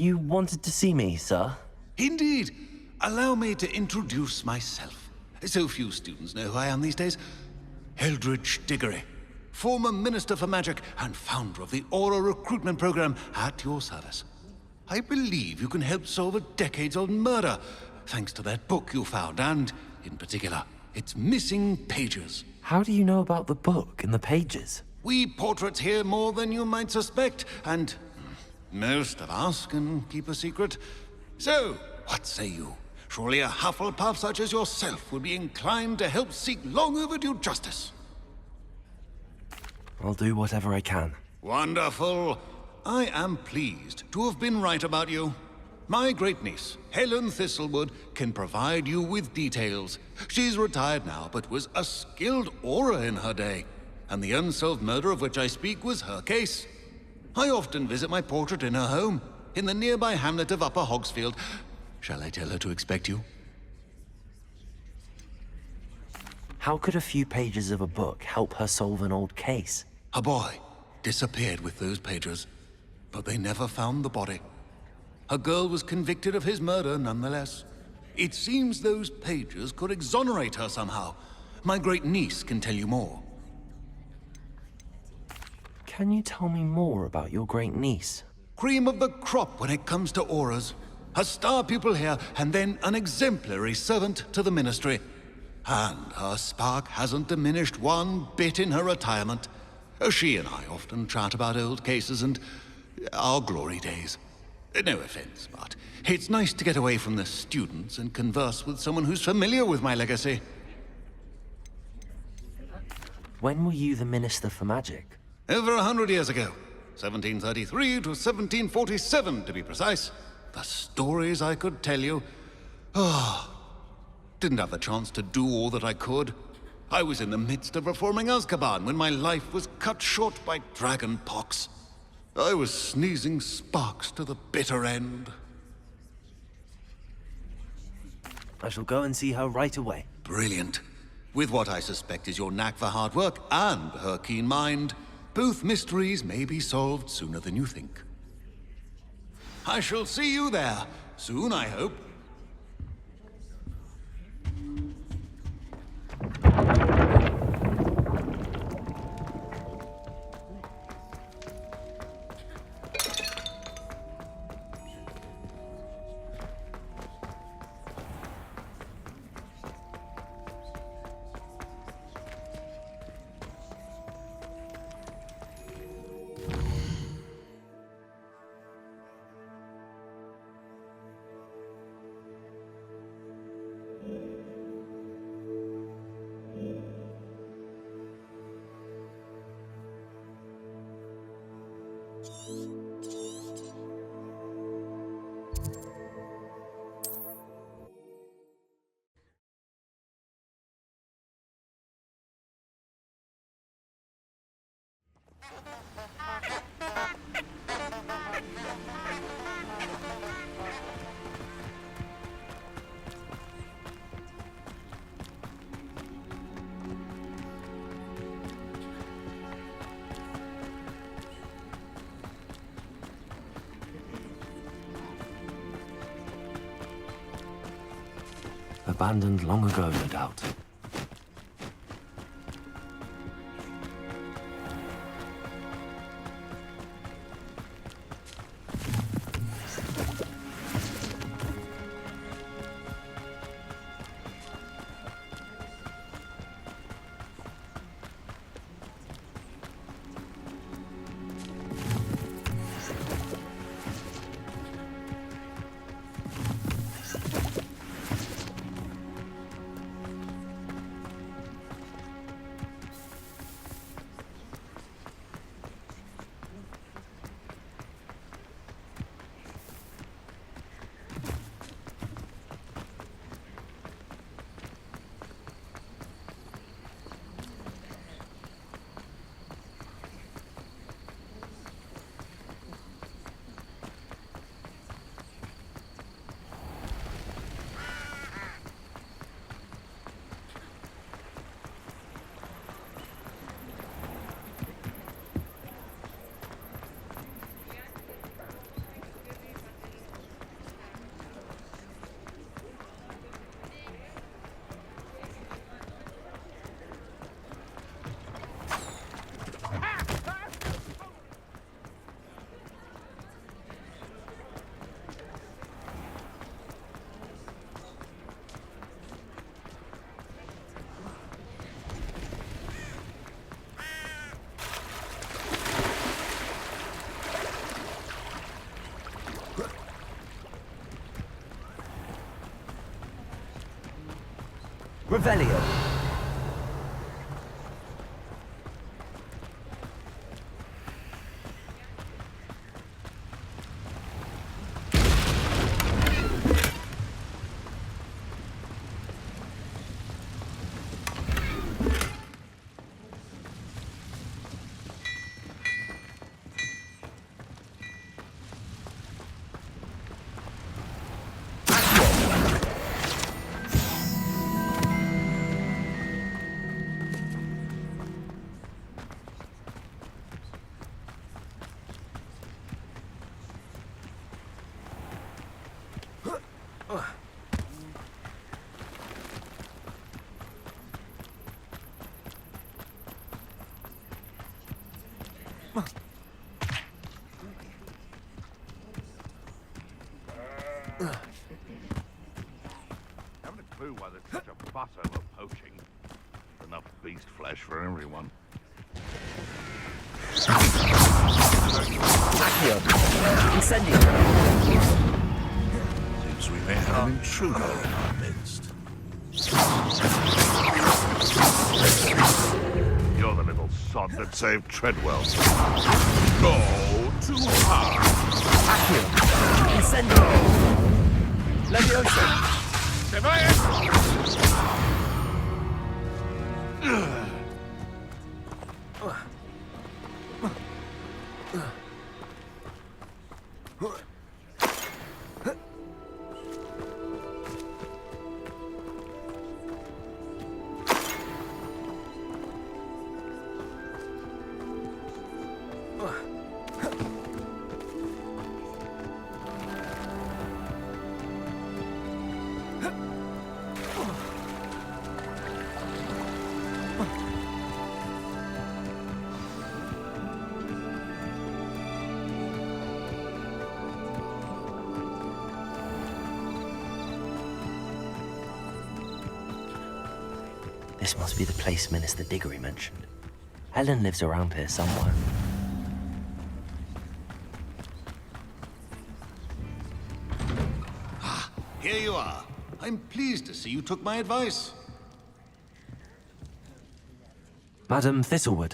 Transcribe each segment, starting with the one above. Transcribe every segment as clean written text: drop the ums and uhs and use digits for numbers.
You wanted to see me, sir? Indeed. Allow me to introduce myself. So few students know who I am these days. Eldridge Diggory, former Minister for Magic and founder of the Aura Recruitment Program, at your service. I believe you can help solve a decades-old murder, thanks to that book you found, and, in particular, its missing pages. How do you know about the book and the pages? We portraits hear more than you might suspect, and most of us can keep a secret. So, what say you? Surely a Hufflepuff such as yourself would be inclined to help seek long overdue justice. I'll do whatever I can. Wonderful. I am pleased to have been right about you. My great-niece, Helen Thistlewood, can provide you with details. She's retired now, but was a skilled aura in her day. And the unsolved murder of which I speak was her case. I often visit my portrait in her home, in the nearby hamlet of Upper Hogsfield. Shall I tell her to expect you? How could a few pages of a book help her solve an old case? A boy disappeared with those pages, but they never found the body. A girl was convicted of his murder nonetheless. It seems those pages could exonerate her somehow. My great-niece can tell you more. Can you tell me more about your great-niece? Cream of the crop when it comes to auras. A star pupil here, and then an exemplary servant to the ministry. And her spark hasn't diminished one bit in her retirement. She and I often chat about old cases and our glory days. No offense, but it's nice to get away from the students and converse with someone who's familiar with my legacy. When were you the Minister for Magic? Over 100 years ago. 1733 to 1747, to be precise. The stories I could tell you. Didn't have the chance to do all that I could. I was in the midst of reforming Azkaban when my life was cut short by dragon pox. I was sneezing sparks to the bitter end. I shall go and see her right away. Brilliant. With what I suspect is your knack for hard work and her keen mind, both mysteries may be solved sooner than you think. I shall see you there, soon I hope. Abandoned long ago, no doubt. Revelio. Haven't a clue why there's such a fuss over poaching. Enough beast flesh for everyone. Accio. Incendio. Seems we may have an intruder in our midst. You're the little sod that saved Treadwell. Go too hard. Accio. Incendio. Levioso. This must be the place Minister Diggory mentioned. Helen lives around here somewhere. Here you are. I'm pleased to see you took my advice. Madam Thistlewood,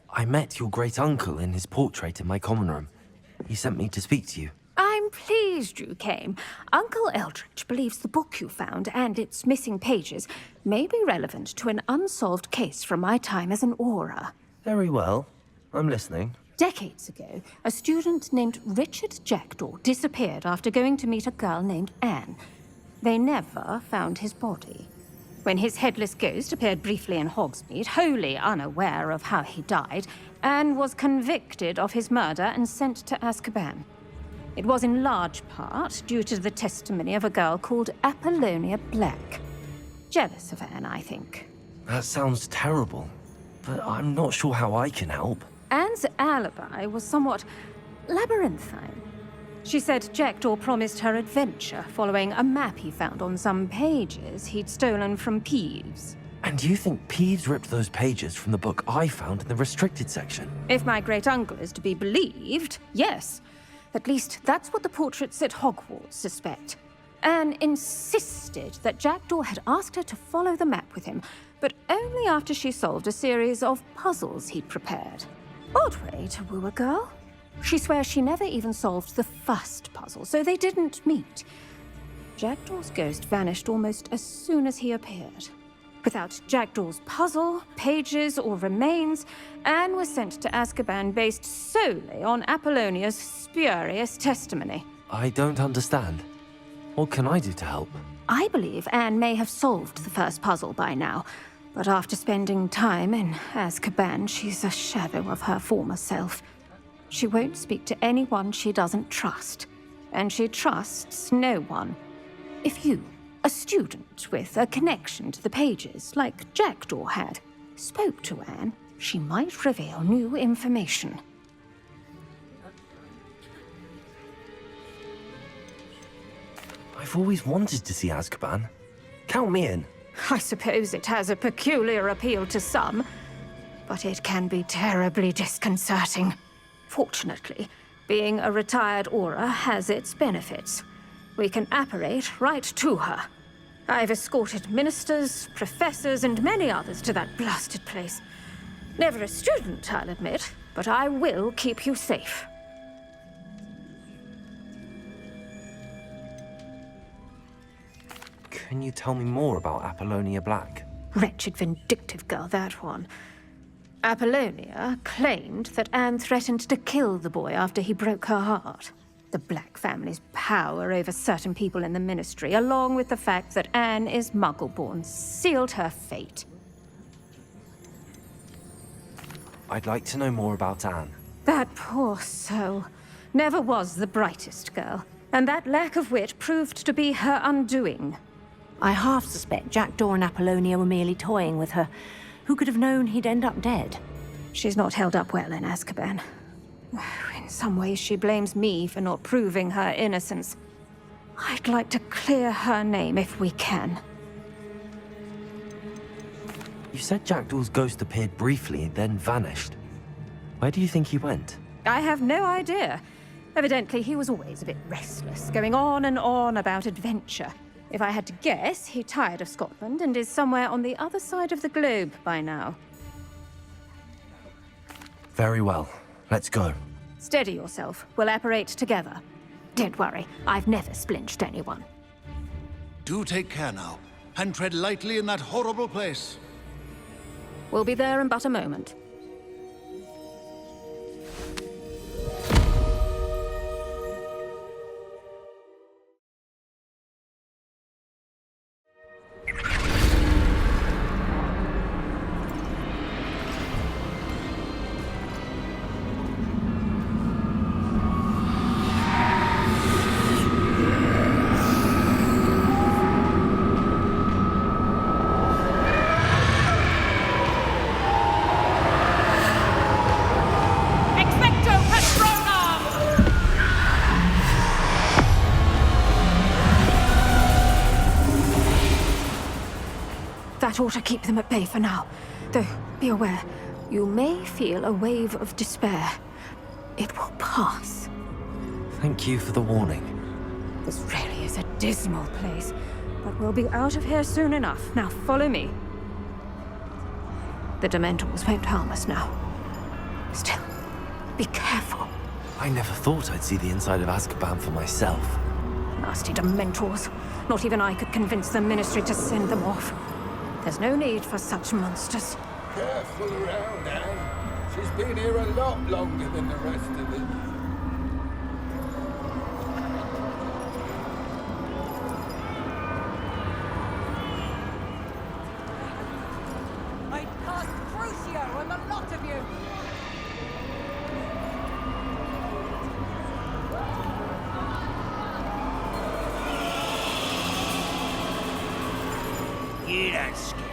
I met your great-uncle in his portrait in my common room. He sent me to speak to you. I'm pleased you came. Uncle Eldridge believes the book you found and its missing pages may be relevant to an unsolved case from my time as an aura. Very well. I'm listening. Decades ago, a student named Richard Jackdaw disappeared after going to meet a girl named Anne. They never found his body. When his headless ghost appeared briefly in Hogsmeade, wholly unaware of how he died, Anne was convicted of his murder and sent to Azkaban. It was in large part due to the testimony of a girl called Apollonia Black. Jealous of Anne, I think. That sounds terrible, but I'm not sure how I can help. Anne's alibi was somewhat labyrinthine. She said Jackdaw promised her adventure following a map he found on some pages he'd stolen from Peeves. And you think Peeves ripped those pages from the book I found in the restricted section? If my great-uncle is to be believed, yes. At least that's what the portraits at Hogwarts suspect. Anne insisted that Jackdaw had asked her to follow the map with him, but only after she solved a series of puzzles he'd prepared. Odd way to woo a girl. She swears she never even solved the first puzzle, so they didn't meet. Jackdaw's ghost vanished almost as soon as he appeared. Without Jackdaw's puzzle, pages, or remains, Anne was sent to Azkaban based solely on Apollonia's spurious testimony. I don't understand. What can I do to help? I believe Anne may have solved the first puzzle by now, but after spending time in Azkaban, she's a shadow of her former self. She won't speak to anyone she doesn't trust, and she trusts no one. If you, a student with a connection to the pages, like Jackdaw had, spoke to Anne, she might reveal new information. I've always wanted to see Azkaban. Count me in. I suppose it has a peculiar appeal to some, but it can be terribly disconcerting. Fortunately, being a retired aura has its benefits. We can apparate right to her. I've escorted ministers, professors, and many others to that blasted place. Never a student, I'll admit, but I will keep you safe. Can you tell me more about Apollonia Black? Wretched, vindictive girl, that one. Apollonia claimed that Anne threatened to kill the boy after he broke her heart. The Black family's power over certain people in the Ministry, along with the fact that Anne is Muggle-born, sealed her fate. I'd like to know more about Anne. That poor soul never was the brightest girl, and that lack of wit proved to be her undoing. I half suspect Jackdaw and Apollonia were merely toying with her. Who could have known he'd end up dead? She's not held up well in Azkaban. In some ways, she blames me for not proving her innocence. I'd like to clear her name if we can. You said Jackdaw's ghost appeared briefly, then vanished. Where do you think he went? I have no idea. Evidently, he was always a bit restless, going on and on about adventure. If I had to guess, he tired of Scotland and is somewhere on the other side of the globe by now. Very well. Let's go. Steady yourself. We'll apparate together. Don't worry, I've never splinched anyone. Do take care now, and tread lightly in that horrible place. We'll be there in but a moment. That ought to keep them at bay for now. Though, be aware, you may feel a wave of despair. It will pass. Thank you for the warning. This really is a dismal place, but we'll be out of here soon enough. Now follow me. The Dementors won't harm us now. Still, be careful. I never thought I'd see the inside of Azkaban for myself. Nasty Dementors. Not even I could convince the Ministry to send them off. There's no need for such monsters. Careful around, Anne. She's been here a lot longer than the rest of them. I cast Crucio on the lot of you! You don't scare me.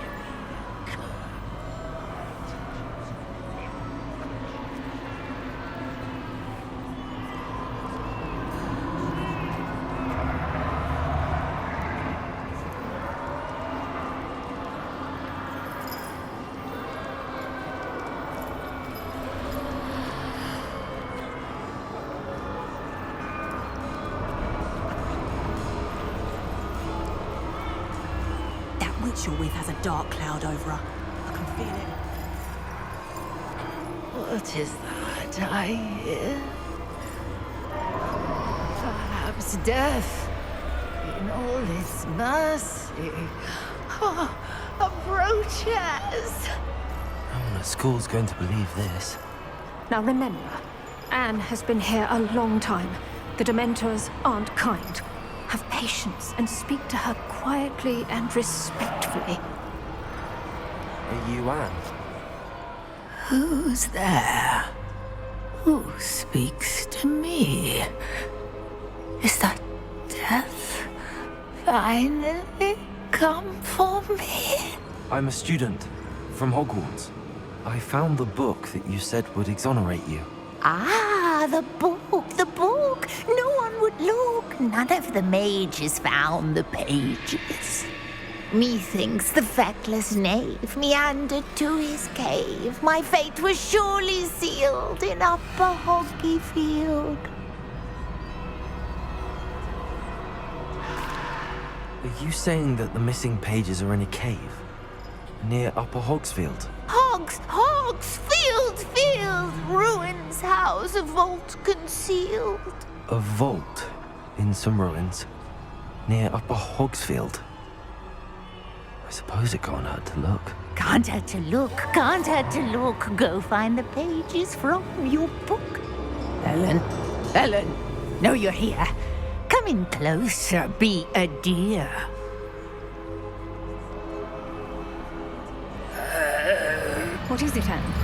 Witch you're with has a dark cloud over her. I can feel it. What is that I hear? Perhaps death in all its mercy. Oh, approaches. No one at school's going to believe this. Now remember, Anne has been here a long time. The Dementors aren't kind. Have patience and speak to her quietly and respectfully. Are you Anne? Who's there? Who speaks to me? Is that death finally come for me? I'm a student from Hogwarts. I found the book that you said would exonerate you. Ah, the book, the book. No one would look. None of the mages found the pages. Methinks the feckless knave meandered to his cave. My fate was surely sealed in Upper Hoggyfield. Are you saying that the missing pages are in a cave? Near Upper Hogsfield? Field, ruins house, a vault concealed. A vault in some ruins? Near Upper Hogsfield? I suppose it can't hurt to look. Can't hurt to look. Go find the pages from your book. Ellen, know you're here. Come in closer, be a dear. What is it, Anne?